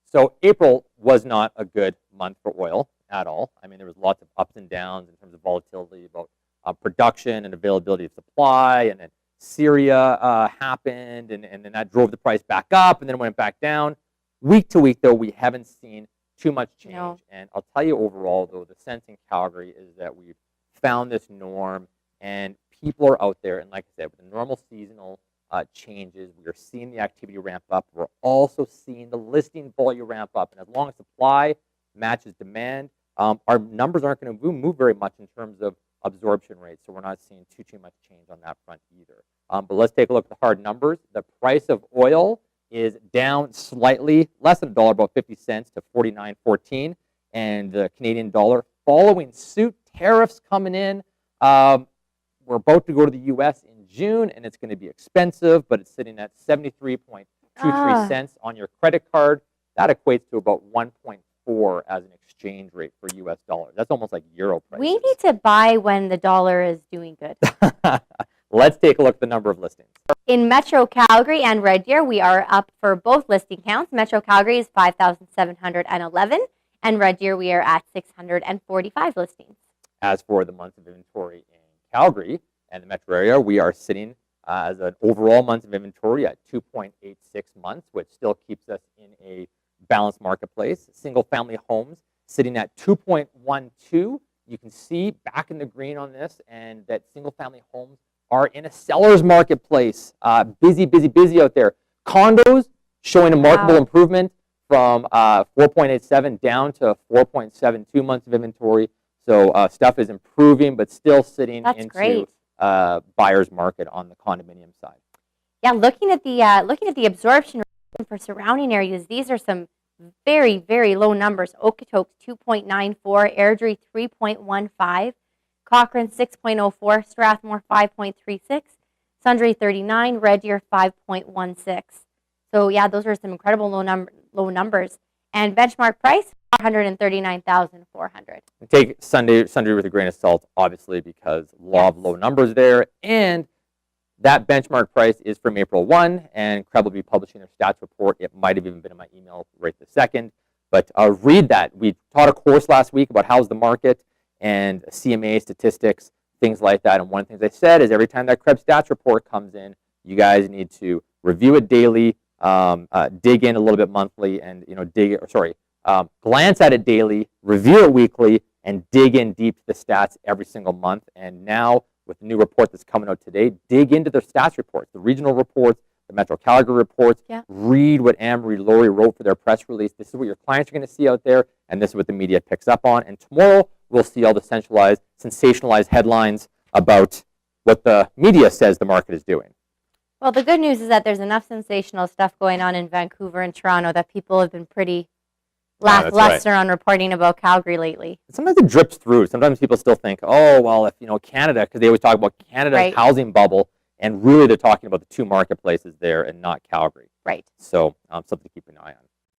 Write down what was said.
So April was not a good month for oil at all. I mean, there was lots of ups and downs in terms of volatility about production and availability of supply, and then Syria happened, and then that drove the price back up, and then it went back down. Week to week, though, we haven't seen too much change. No. And I'll tell you overall, though, the sense in Calgary is that we've found this norm, and people are out there. And like I said, with the normal seasonal changes, we are seeing the activity ramp up. We're also seeing the listing volume ramp up. And as long as supply matches demand, our numbers aren't going to move very much in terms of absorption rates. So we're not seeing too much change on that front either. But let's take a look at the hard numbers. The price of oil is down slightly, less than $1, about 50 cents to 49.14. And the Canadian dollar following suit, tariffs coming in. We're about to go to the U.S. in June, and it's going to be expensive, but it's sitting at 73.23 cents on your credit card. That equates to about 1.4 as an exchange rate for U.S. dollars. That's almost like euro prices. We need to buy when the dollar is doing good. Let's take a look at the number of listings. In Metro Calgary and Red Deer, we are up for both listing counts. Metro Calgary is 5,711, and Red Deer, we are at 645 listings. As for the months of inventory in Calgary and the metro area, we are sitting as an overall months of inventory at 2.86 months, which still keeps us in a balanced marketplace. Single-family homes sitting at 2.12. You can see back in the green on this, and that single-family homes are in a seller's marketplace. Busy out there. Condos showing a remarkable improvement from 4.87 down to 4.72 months of inventory. So stuff is improving, but still sitting into buyer's market on the condominium side. Yeah, looking at the absorption rate for surrounding areas, these are some very, very low numbers. Okotoks 2.94, Airdrie 3.15, Cochrane 6.04, Strathmore 5.36, Sundre 39, Red Deer 5.16. So yeah, those are some incredible low numbers. And benchmark price, $439,400. Take Sundre with a grain of salt, obviously, because law of low numbers there. And that benchmark price is from April 1, and CREB will be publishing their stats report. It might have even been in my email right this second. But read that. We taught a course last week about how's the market and CMA statistics, things like that. And one of the things I said is every time that CREB stats report comes in, you guys need to review it daily, dig in a little bit monthly, and glance at it daily, review it weekly, and dig in deep to the stats every single month. And now, with the new report that's coming out today, dig into their stats reports, the regional reports, the Metro Calgary reports. Yeah. Read what Anne-Marie Laurie wrote for their press release. This is what your clients are going to see out there, and this is what the media picks up on. And tomorrow, we'll see all the sensationalized headlines about what the media says the market is doing. Well, the good news is that there's enough sensational stuff going on in Vancouver and Toronto that people have been pretty lackluster on reporting about Calgary lately. Sometimes it drips through. Sometimes people still think, oh, well, if Canada, because they always talk about Canada's housing bubble, and really they're talking about the two marketplaces there and not Calgary. Right. So something to keep an eye on.